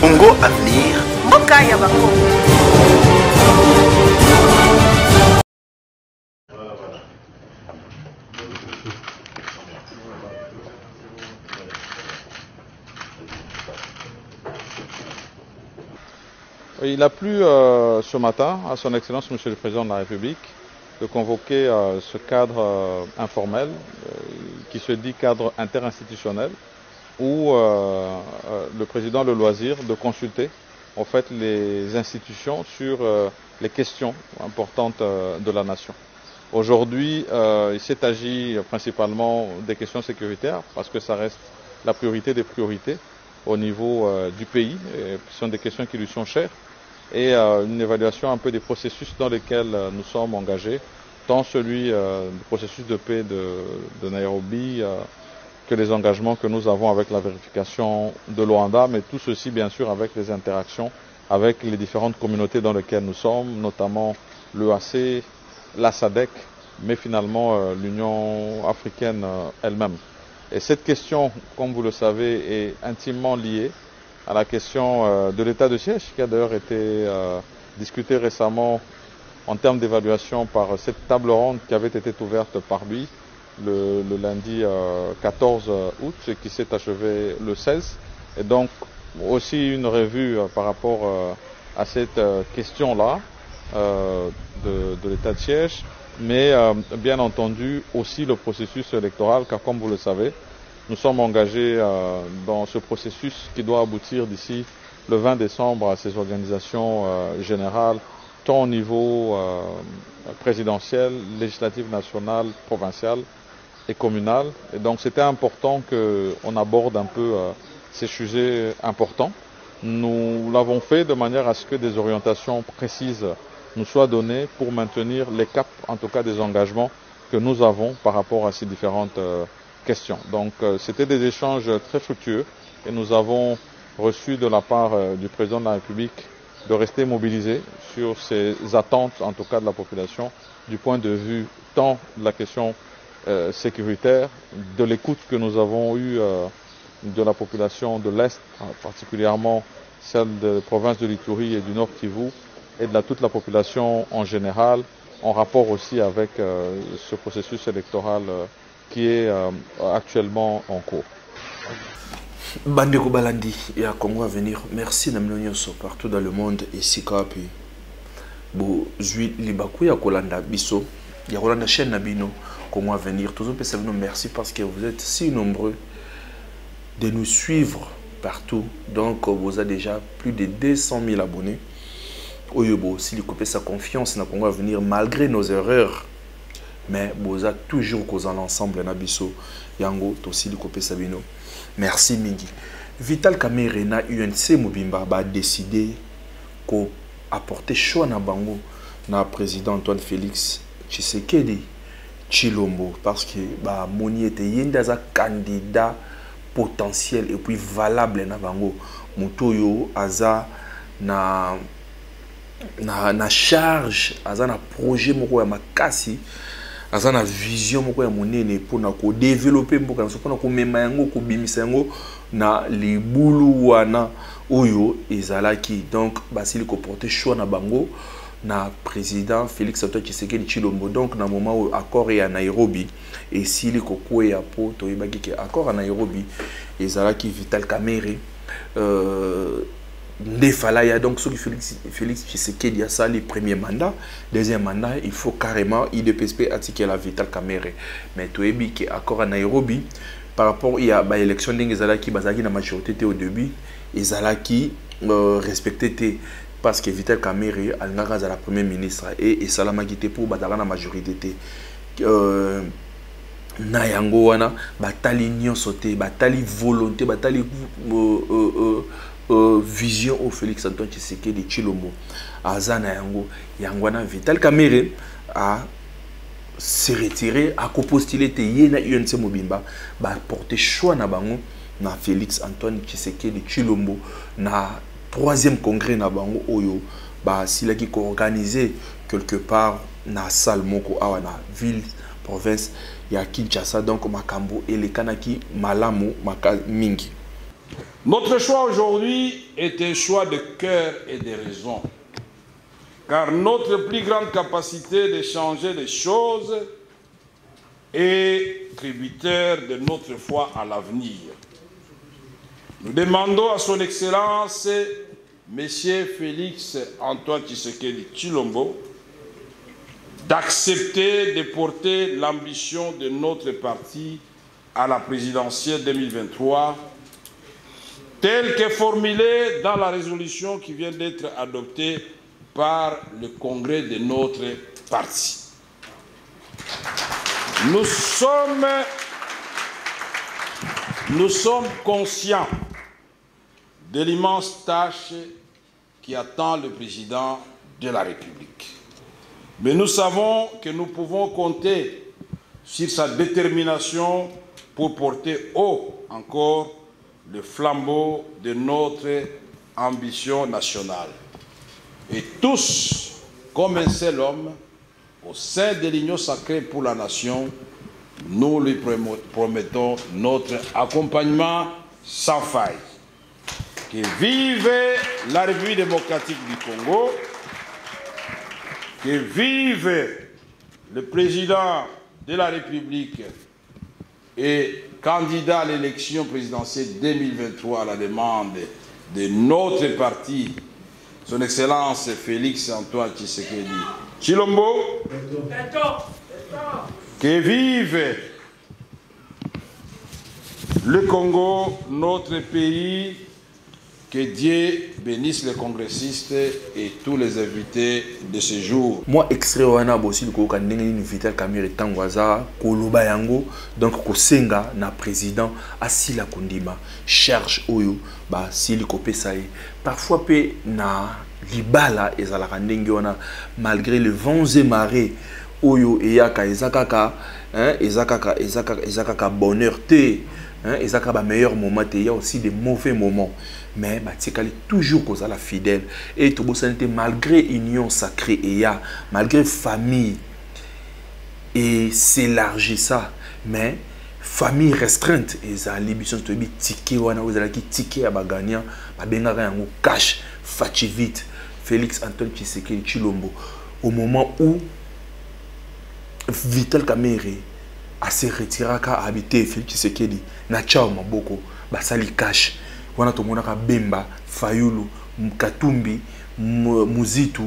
Congo Avenir. Mboka ya Bakongo. Il a plu ce matin à son Excellence Monsieur le Président de la République de convoquer ce cadre informel qui se dit cadre interinstitutionnel où le Président a le loisir de consulter en fait les institutions sur les questions importantes de la nation. Aujourd'hui, il s'est agi principalement des questions sécuritaires parce que ça reste la priorité des priorités au niveau du pays, ce sont des questions qui lui sont chères, et une évaluation un peu des processus dans lesquels nous sommes engagés, tant celui du processus de paix de Nairobi que les engagements que nous avons avec la vérification de Luanda, mais tout ceci bien sûr avec les interactions avec les différentes communautés dans lesquelles nous sommes, notamment l'EAC, la SADC, mais finalement l'Union africaine elle-même. Et cette question, comme vous le savez, est intimement liée à la question de l'état de siège, qui a d'ailleurs été discutée récemment en termes d'évaluation par cette table ronde qui avait été ouverte par lui le lundi 14 août, ce qui s'est achevé le 16. Et donc aussi une revue par rapport à cette question-là de l'état de siège, mais bien entendu aussi le processus électoral, car comme vous le savez, nous sommes engagés dans ce processus qui doit aboutir d'ici le 20 décembre à ces organisations générales, tant au niveau présidentiel, législatif national, provincial et communal. Et donc c'était important qu'on aborde un peu ces sujets importants. Nous l'avons fait de manière à ce que des orientations précises nous soient données pour maintenir les caps, en tout cas des engagements que nous avons par rapport à ces différentes questions. Donc c'était des échanges très fructueux et nous avons reçu de la part du président de la République de rester mobilisé sur ces attentes, en tout cas de la population, du point de vue tant de la question sécuritaire, de l'écoute que nous avons eue de la population de l'Est, particulièrement celle des provinces de l'Ituri et du Nord Kivu, et de toute la population en général, en rapport aussi avec ce processus électoral qui est actuellement en cours. Bandeko Balandi et à Congo Avenir, merci Namnonyoso partout dans le monde et si kapi. Bo zui libaku ya kolanda biso, ya kolanda chaîne Nabino Congo Avenir. Toujours merci parce que vous êtes si nombreux de nous suivre partout. Donc vous avez déjà plus de 200 000 abonnés. Oyobo, si vous coupez sa confiance dans Congo Avenir malgré nos erreurs. Mais vous avez toujours causé l'ensemble Nabiso Yango, aussi le coupé Sabino. Merci Mingi. Vital Kamerhe na UNC Mobimba a décidé d'apporter choix na bango na président Antoine Félix Tshisekedi Tshilombo parce que Moni était un candidat potentiel et puis valable na bango. Mutoyo aza na charge, aza na projet moko ya makasi. Aza na vision moko ya monene pour na ko développer mboka na pour na ko mema yango ko bimisa yango na libulu wana oyo ezalaki. Donc basili ko porter choix na bango na président Félix Antoine Tshisekedi Tshilombo. Donc na moment où accord est à Nairobi et sili ko kwea po to yebaki ke accord à Nairobi ezalaki Vital Kamerhe Ndefalaya. Donc ce qui Félix Tshisekedi a ça le premier mandat, deuxième mandat, il faut carrément IDPSP attiquer la Vital Kamerhe. Mais Toebi qui est accord à Nairobi par rapport à l'élection d'Ingezalaki Bazaki na majorité au début, Ezalaki respecté parce que Vital Kamerhe a la première ministre et Salama qui était pour Bazara na majorité. Na yango wana batali nyonso te, batali volonté, batali vision au Félix Antoine Tshisekedi Tshilombo azana yango yangwana Vital Kamerhe a se retirer a postuler te yena UNC Mobimba ba porter choix na bango na Félix Antoine Tshisekedi Tshilombo na troisième congrès na bango oyo ba silaki ko organiser quelque part na salle moko awa na ville province ya Kinshasa. Donc makambo et les kanaki malamu mingi Notre choix aujourd'hui est un choix de cœur et de raison, car notre plus grande capacité de changer les choses est tributaire de notre foi à l'avenir. Nous demandons à son Excellence, M. Félix Antoine Tshisekedi Tshilombo, d'accepter de porter l'ambition de notre parti à la présidentielle 2023, telle que formulée dans la résolution qui vient d'être adoptée par le congrès de notre parti. Nous sommes conscients de l'immense tâche qui attend le président de la République. Mais nous savons que nous pouvons compter sur sa détermination pour porter haut encore le flambeau de notre ambition nationale. Et tous, comme un seul homme, au sein de l'Union sacrée pour la nation, nous lui promettons notre accompagnement sans faille. Que vive la République démocratique du Congo, que vive le président de la République et candidat à l'élection présidentielle 2023 à la demande de notre parti, son Excellence Félix Antoine Tshisekedi Tshilombo, que vive le Congo, notre pays, que Dieu bénisse les congressistes et tous les invités de ce jour. Moi, extrait wana bosi le ko kandenge Vital Kamerhe tangwaza koloba yango donc ko senga na président asila kondima charge oyo ba sili kopesa ye parfois pe na libala ezalaka ndenge wana malgré le vents et marées oyo eyaka ezakaka ezakaka bonheur te ezaka ba meilleur moment te, il y a aussi des mauvais moments. Mais Batikali toujours cause la fidèle et tout santé malgré union sacrée et ya malgré famille et s'élargit ça mais famille restreinte et ça l'ambition de bi ticket wana vous allez qui ticket à bagania ba benga yango cash fachi vite Félix Antoine Tshisekedi Tshilombo au moment où Vital Kamerhe a se retiré à habiter Félix Tshisekedi na chao maboko ba sali cash wana tomonaka Bemba Fayulu Katumbi Muzitu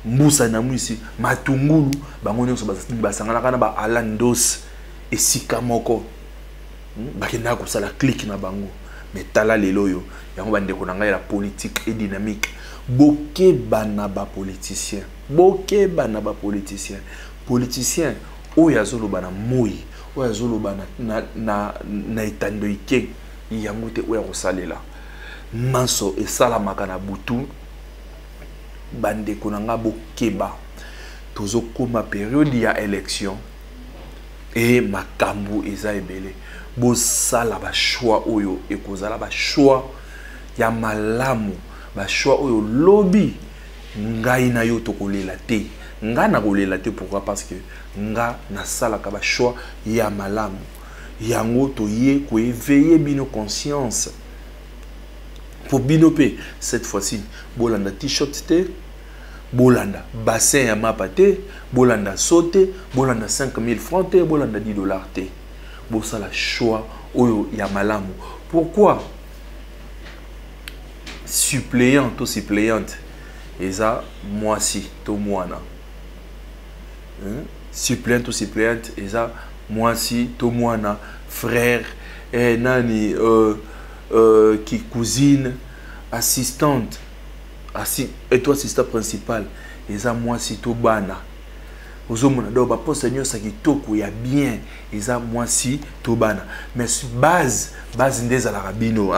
Mbusa na Mwisi Matungulu bango nyonso basangana kana ba Alandos esika moko bakenda kosala clique na bango mais tala lelo yo yango bandeko na ngai la politique et dynamique boke bana ba politicien politicien oyo azoloba na moi oyo azoloba na etando ike yango te oyo kosalela manso esalamaka na butu bandeko na nga bokeba tozokoma période ya élection et makambo eza ebele bosala ba choix oyo ekozala ba choix ya malamu ba choix oyo lobi ngai na yo tokolela te nga na kolela te pourquoi parce que nga nasalaka ba choix ya malamu yango toye ko éveiller bino conscience pour binope cette fois-ci bolanda t-shirt te bolanda bassin ya mapa te bolanda sauté bolanda 5000 francs te bolanda 10 dollars te bosala choix oyo ya malamu pourquoi suppléant to suppléante eza moisi to mwana suppléant to suppléante eza moisi to mwana frère nani qui cousine assistante et toi assistant principal eza moisi to bana ozomona do ba poste nyosa kitoko ya bien eza moisi to bana mais base ndeza la rabino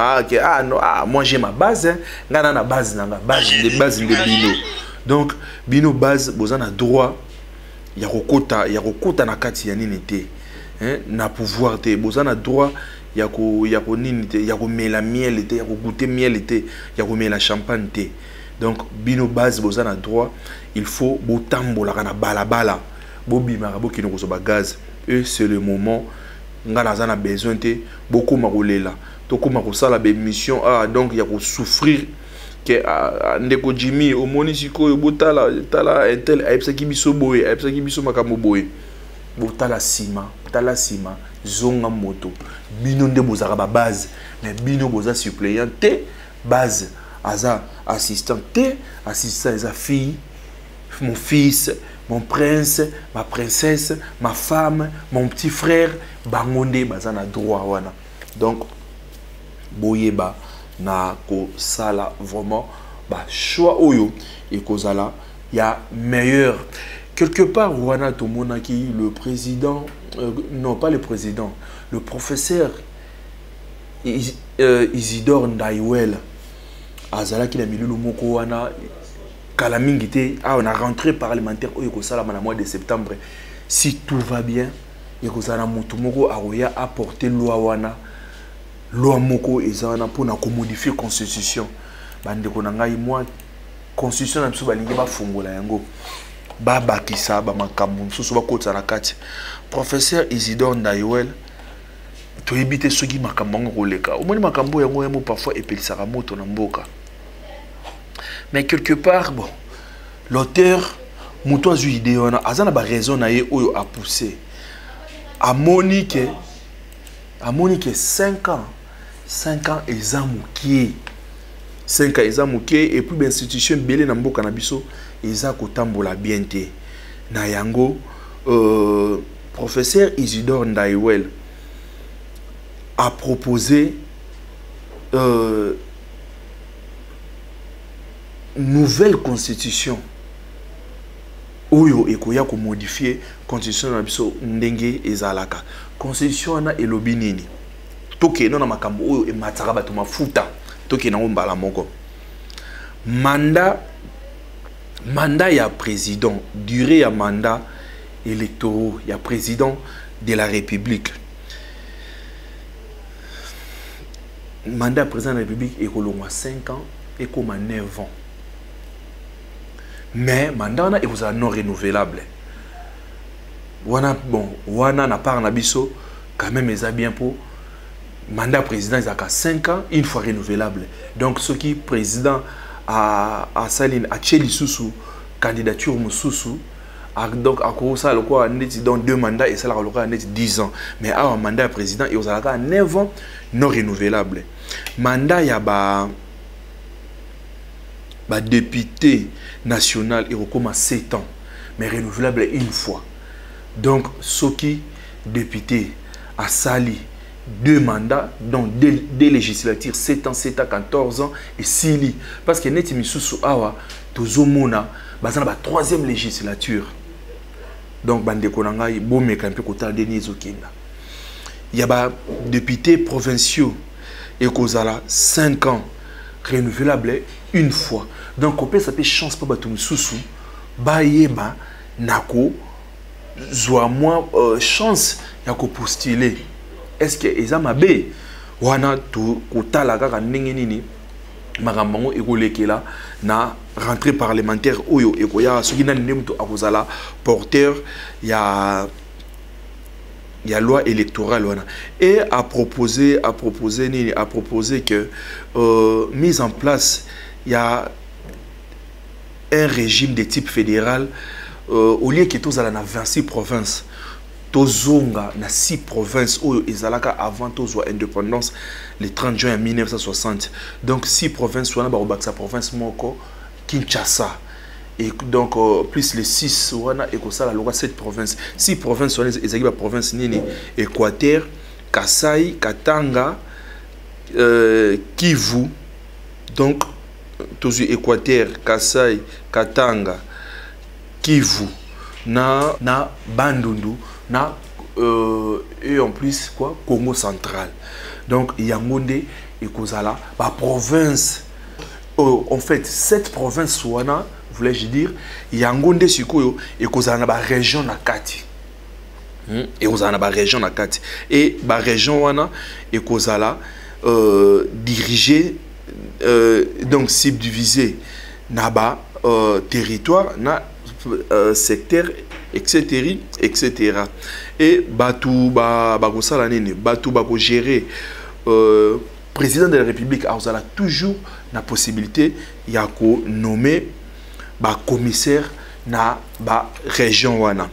moi j'ai ma base ngana na base nanga base de bino donc bino base bozana droit ya kokota na kati ya nini te na pouvoir te bozana droit ya ko nini te ya ko mela miel te ya ko goûter miel te ya ko mela champagne te donc bino base bozana droit il faut botambola kana balabala bobimaka bokino kozoba gaz et c'est le moment ngana zana besoin te beaucoup makolela to koma ko sala be mission donc ya ko souffrir que ndeko Jimmy au monisiko botala tala intel aipsaki biso boye aipsaki biso makambo boye botala sima zonga moto bino nde bozaka ba base mais bino boza suppléant te base aza assistant te assistant eza fille mon fils mon prince ma princesse ma femme mon petit frère bangonde baza na droit wana donc boyeba na ko sala vraiment ba choix oyo et kozala ya meilleur quelque part wana to monaki le président non pas le président le professeur Isidore Ndaiwel azala ki la milulu moko wana kala mingi te on a rentré parlementaire oyo ko sala na mois de septembre si tout va bien et kozala mutu moko aroya apporter loi wana loi moko ezana pona ko modifier constitution bande ko na ngai moi constitution na biso balingi ba fungola yango ba bakisa ba makambo nsusu ba kotsa na kati professeur Isidore Ndaiwel to ebite soki makambo ngo koleka omoni makambo yango yemo parfois epelisaka moto na mboka mais quelque part bon l'auteur muto azu idée wana azana ba raison na ye oyo a pousser amoni que 5 ans eza mokie 5 ans eza mokie et puis l'institution belé na mboka na biso eza kotambola bien te na yango professeur Isidore Ndaiwel a proposé nouvelle constitution oyo ekoya ko modifier constitution na biso ndenge ezalaka constitution na elobi nini toke non na makambo oyo e mataka bato mafuta toke na mbala moko mandat ya président durée ya mandat électoraux ya président de la République mandat président de la République ekolongwa 5 ans et comme 9 ans mais mandat na ekozala non renouvelable wana bon wana na part na biso quand même eza bien pour mandat président ezaka 5 ans une fois renouvelable donc ce qui président a saline a tcheli susu candidature mususu donc à cause ça le quoi neti dans 2 mandats et ça la local neti 10 ans mais un mandat président et ezalaka 9 ans non renouvelable mandat ya ba député national et recommence 7 ans mais renouvelable une fois donc ce qui député a sali 2 mandats donc des législatures 7 ans 14 ans et sili parce que neti misusu awa tozomona bazana ba 3e législature donc bande konanga bomeka un peu kota deni zokinda ya ba députés provinciaux et kozala 5 ans renouvelable une fois donc on peut ça peut chance pas bato misusu ba yeba nako zwa moins chance ya ko postuler est-ce que ezama be wana to kotala kaka ndenge nini makambo ekolekela na rentrée parlementaire oyo ekoya soki na ndemto akozala porteur ya loi électorale wana et a proposé que mise en place il y a un régime de type fédéral au lieu que tozala na 26 provinces tozonga na 6 provinces où ezalaka avant tozwa indépendance le 30 juin 1960 donc 6 provinces wana ba province moko Kinshasa et donc plus les 6 wana ekosala loka 7 provinces 6 provinces wana ezaki ba province nini Équateur Kasai Katanga Kivu donc tozu Équateur Kasai Katanga Kivu na Bandundu na et en plus quoi Congo central donc yangonde ekozala ba province en fait 7 provinces wana voulais-je dire yangonde sikoyo ekozala na ba région na kati et ozala na ba région na kati et ba région wana ekozala dirigé donc subdivisé na ba territoire na secteur etc et batou ba kosala nini batou ba ko gérer président de la République a toujours la possibilité de nommer un commissaire na ba région wana.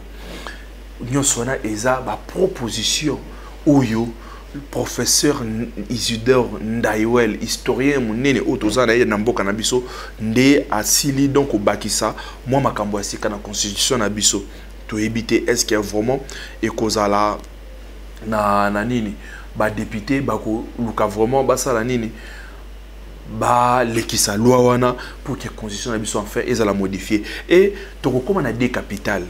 Nous avons une proposition où le professeur Isidore Ndayouel, historien munene otozana ye namboka na biso nde asili donc au bakisa moi makambo asika na constitution na biso to éviter est-ce qu'il y a vraiment et kozala na nini ba député ba ko luka vraiment ba sala nini ba lekisa loi wana pour que constitution na biso en fait ezala modifier et to comme na deux capitales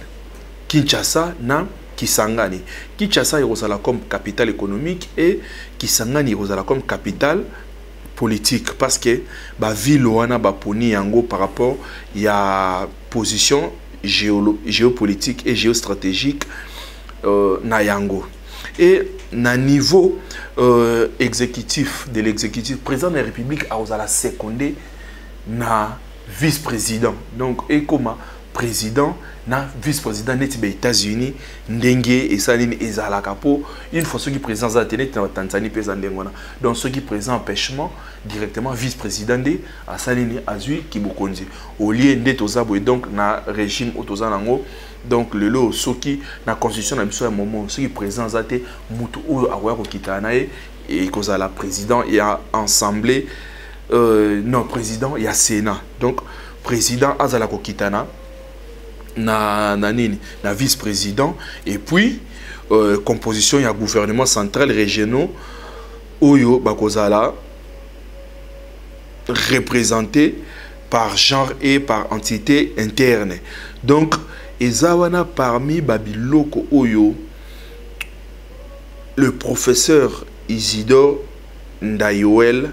Kinshasa na Kisangani. Kinshasa est comme capitale économique et Kisangani est comme capitale politique parce que la ville wana ba poni yango par rapport à position géopolitique et géostratégique na yango. Et na niveau exécutif de l'exécutif, président de la République a la secondé na vice-président. Donc et comment président na vice-président des États-Unis ndenge et salini ezalaka po une fois ceux qui président za tene Tanzanie pesa ndengona donc ceux qui présent empêchement directement vice-président de asalini azui kibukonzi au lieu ndetoza boy donc na régime otoza nango donc le lot ceux qui na constitution na biso ya moment ceux qui présent za te mutu oyo akoya ko kitana et cause la président il y a assemblée non président il y a sénat donc président azala ko kitana na vice-président et puis composition il y a gouvernement central régionaux oyo bakozala représenté par genre et par entité interne donc ezawana parmi babiloko oyo le professeur Isidore Ndayouel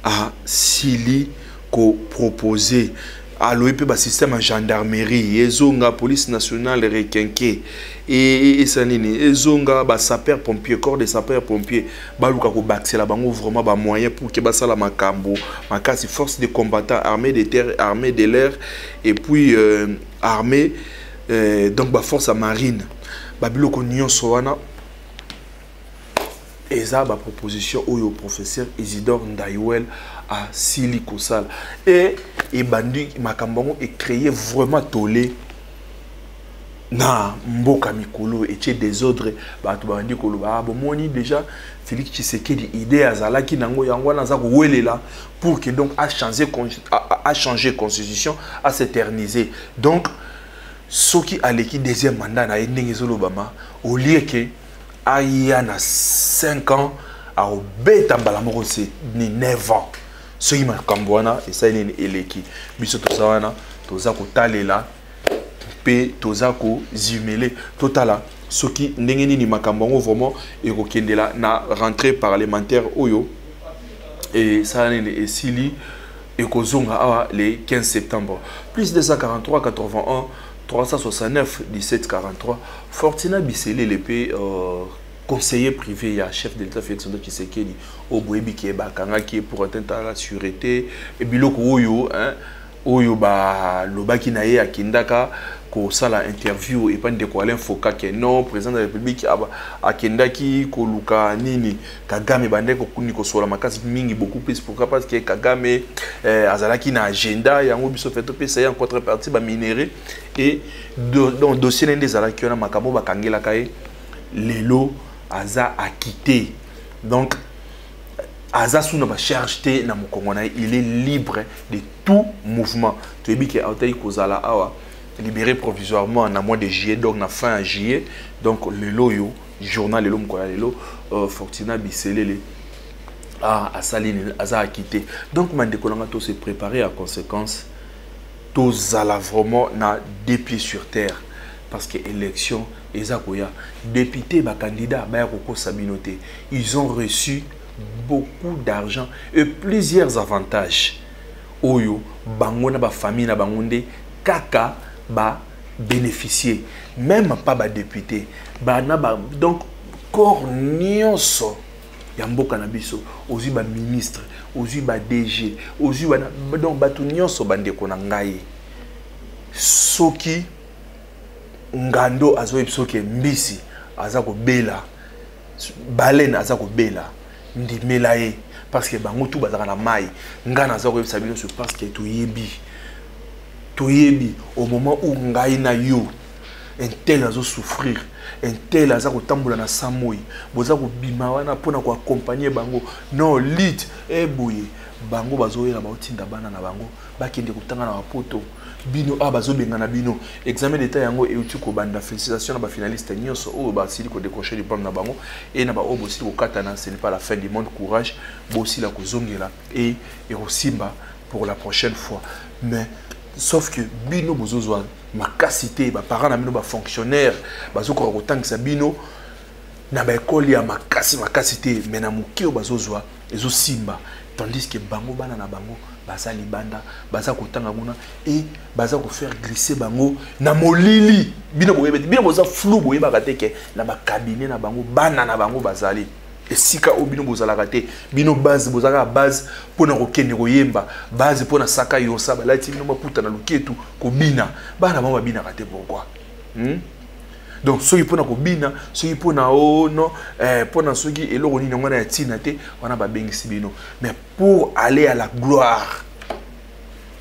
a sili ko proposé à l'OEP système en gendarmerie ezonga police nationale requinqué et sanini ezonga ba sapeur pompier corps de sapeur pompier baluka ko baxela bango vraiment ba moyen pour que basala makambo makasi force de combattants armée de terre armée de l'air et puis armée donc ba force marine ba biloko nyonso wana eza ba proposition au professeur Isidore Ndayouel à Sili Kosal et bandi makambango est créé vraiment tolé na mboka mikolo et désordre bato bandi kolo ba bomoni déjà Félix Tshisekedi idée azalaki nango yango naza ko welela pour que donc a changer constitution à s'éterniser donc ce qui a l'équipe deuxième mandat na ndenge zolobama au lieu que aya na 5 ans à obeta mbalamoko c'est ni 9 ans ce qui m'a cambouana et ça il est eleki biso tozawana tozako talela pe tozako zimele totala ce qui ndengeni ni makambongo vraiment et kokendela na rentrée parlementaire oyo et ça et sili et kozonga awa le 15 septembre plus 243 81 369 17 43 Fortina Bissele l'épée conseiller privé, il y a chef de l'État Félix Antoine Tshisekedi au Boebi qui est bakanga qui est pour atteinte à la sûreté et biloko oyo hein oyo ba lobaki na ye akindaka ko sala interview et pas de ko Alain Foka qui est non président de la République akindaki ko luka nini Kagame bande ko kuni ko sola makasi mingi beaucoup plus pourquoi parce que Kagame azalaki na agenda yango biso feto pesa en contrepartie ba minéré et dans dossier ndé zalaki na makambo bakangela kae lelo Aza a quitté. Donc, Aza sous na charge na mukongona, il est libre de tout mouvement. Tu es bien que Aotaï Kozala awa libéré provisoirement en mois de juillet, donc na fin juillet. Donc le loyo journal le lom kola le lo Fortina Bissele a Saline Aza a quitté. Donc mande kolanga to se préparer à conséquence. Tous ala vraiment na deux pieds sur terre parce que élection Ezakoya, députés, candidats, ils ont reçu beaucoup d'argent et plusieurs avantages. Oyo, bangona ba famille na bangonde, kaka ba bénéficier, même pas ba député, ba na ba donc corps nyonso ya mboka na biso, ozi ba ministre, ozi ba DG, ozi ba donc ba tout nyonso bande ko na ngai. Soki ngando azo ipsoke mbisi azako bela baleine azako bela ndimela ye parce que bango tout bazaka na mai ngana za ko sabino sur parce que to yebi au moment où ngai na yo un tel azo souffrir un tel aza ko tambola na samoi boza ko bima wana pona ko accompagner bango non lit e boye bango bazo yela ba otinda bana na bango bakende kutanga na bapoto bino bazo benga na bino examen d'état yango e uti ko banda félicitations na ba finaliste nyonso o ba sili ko décrocher diplôme na bango et na ba o bosi ko katana ce n'est pas la fin du monde courage bosi la ko zongela et rosimba pour la prochaine fois mais sauf que bino bozozwa makasité ba parents na bino ba fonctionnaire bazo ko kotangisa bino na ba école ya makasité mais na mukio bazozwa ezo simba tandis que bango bana na bango baza libanda baza kotanga muna et baza ko faire glisser bango na molili bino boza flou boyeba kateke na ba cabinet na bango bana na bango bazali esika o bino bozalaka te bino base bozalaka base pona kokende koyemba base pona saka yosa balati bino maputa na luketu kobina bana bango babina kate pourquoi donc soki pona kobina soki pona no pona soki eloko nini ngwana ya tina te wana babengisi bino mais pour aller à la gloire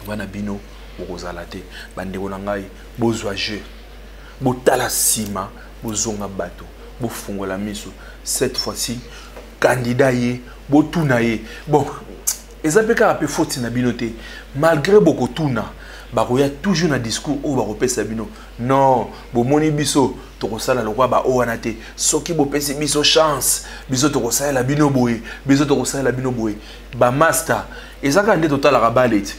wana bino bokozala te bandeko na ngai bozwa jeu botala sima bozonga bato bofungola miso cette fois-ci candidat ye botuna ye bon ezapeka ape faute na bino te malgré boko tuna bakoya toujours na discours o bakopesa bino non bomoni biso tokosala lokwa ba o wana te soki bopesi biso chance biso tokosala bino boye biso tokosala bino boye ba master ezaka nde totalaka balet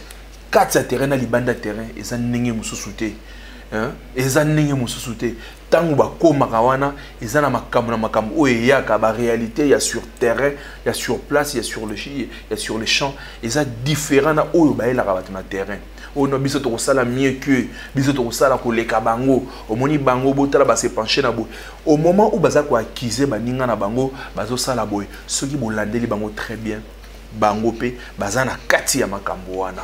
4 terrain na libanda terrain eza ndenge mususu te eza ndenge mususu te tango bakomaka wana eza na makambo oyo eyaka ba réalité ya sur terrain ya sur place ya sur le champ eza différent na oyo baelaka bato na terrain oyo no biso tokosala mieux que biso tokosala koleka bango omoni bango botala base pencher na boye au moment où baza ko accuser baninga na bango bazosala boye soki bolandeli bango très bien bango pe baza na kati ya makambo wana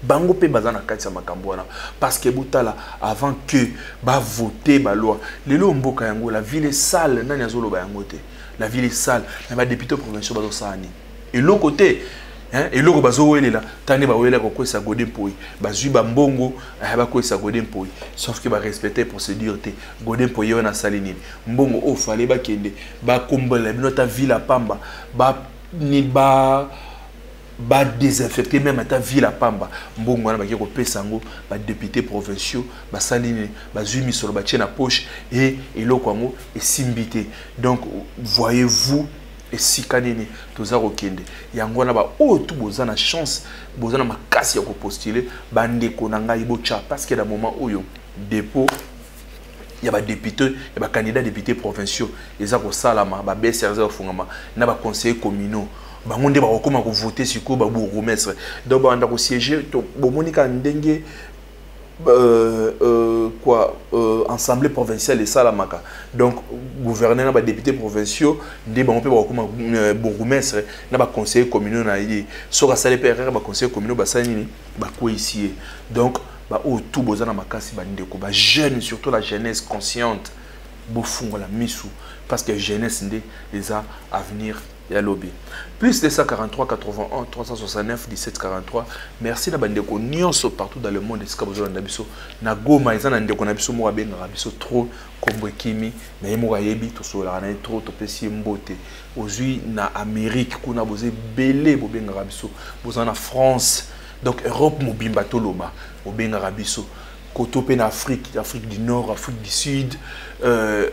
bango pe bazana kati ya makambo wana parce que botala avant que ba voter ba loi lelo mboka yango la ville est sale nani azoloba yango te la ville est sale mais ba député provinciaux bazo sani et l'autre côté et l'autre bazo welela tane ba welela ko kwesa Godin Poi bazui ba mbongo ba kwesa Godin Poi sauf que ba respecter procédure te Godin Poi yona salini mbongo o fallait ba kende ba kombola binota ville à Pamba ba désinfecter même à ta ville à Pamba mbongo wana bakiko pesango ba députés provinciaux ba salini ba zumi solo ba tchena poche et lokango et simbité donc voyez-vous et si kanene toza kokende yango na ba o tout bozana chance bozana makasi ya ko postuler bande konanga ibocha parce que dans moment oyo dépôt il y a des députés, il y a des candidats députés provinciaux, ils ont salama, ba BCRZ fungama, na ba conseillers communaux. Bangonde ba okoma ko voter sur ko ba bourgmestre. Donc ba ndako siéger to bomonika ndenge assemblée provinciale et salamaka. Donc gouverneur na ba députés provinciaux, ndé ba on peut ba okoma bourgmestre na ba conseillers communaux na yi. Soka salé PRR ba conseillers communaux ba sanini ba ko ici. Donc tout bozana makasi bandeko ba jeune surtout la jeunesse consciente bofungo la misu parce que jeunesse ndé les a avenir et à lobby plus de 143 81 369 17 43 merci na bandeko nyonso partout dans le monde esika bozana ndabiso na Goma ezana ndeko na biso mo benga biso trop kombo kimi na yemo yebi to sola na trop to pesi mbote ozui na Amérique kuna boze belé bo benga biso bozana France. Donc Europe mobimba toloba obenga rabiso kotope na Afrique du Nord, Afrique du Sud,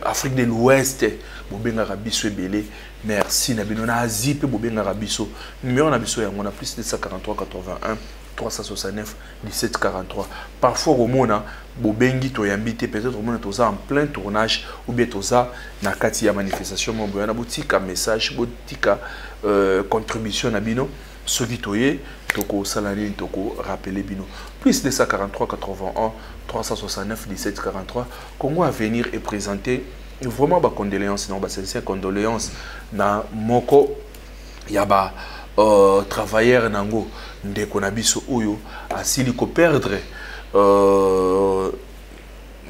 Afrique de l'Ouest bobenga rabiso ebele merci na bino na Asie pe bobenga rabiso numéro na biso yango na plus de 143 81 369 17 43 parfois au mona bobengi to yambite peut-être au mona toza en plein tournage ou bien toza na kati ya manifestation mo boyana botika message botika contribution na bino soki toye toko salari toko rappeler bino plus de 143 81 369 17 43 Congo à venir et présenter vraiment ba condoléances non ba sincère condoléances na moko yaba travailleur nango ndeko na biso oyo asili ko perdre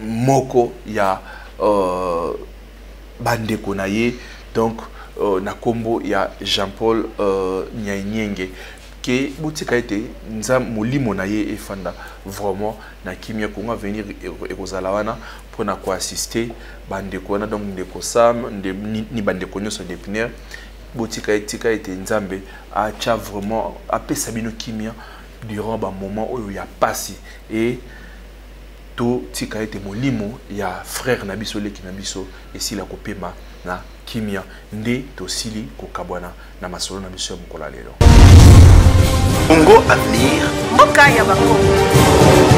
moko ya bandeko na ye donc na kombo ya Jean-Paul Nyanyenge que boutique a été nza molimo na ye efanda vraiment na kimia konga venir ekozalawana pour na ko assister bandeko na donc ndeko Sam ni bandeko nyoso depiner boutique a été nzambe a cha vraiment a pesa bino kimia durant ba moment où il y a passé et to tika été molimo ya frère na biso leki na biso et la kopema na kimia nde to sili ko kabwana na masolo na biso ya mukola lelo Congo Avenir, Mboka ya Bakongo.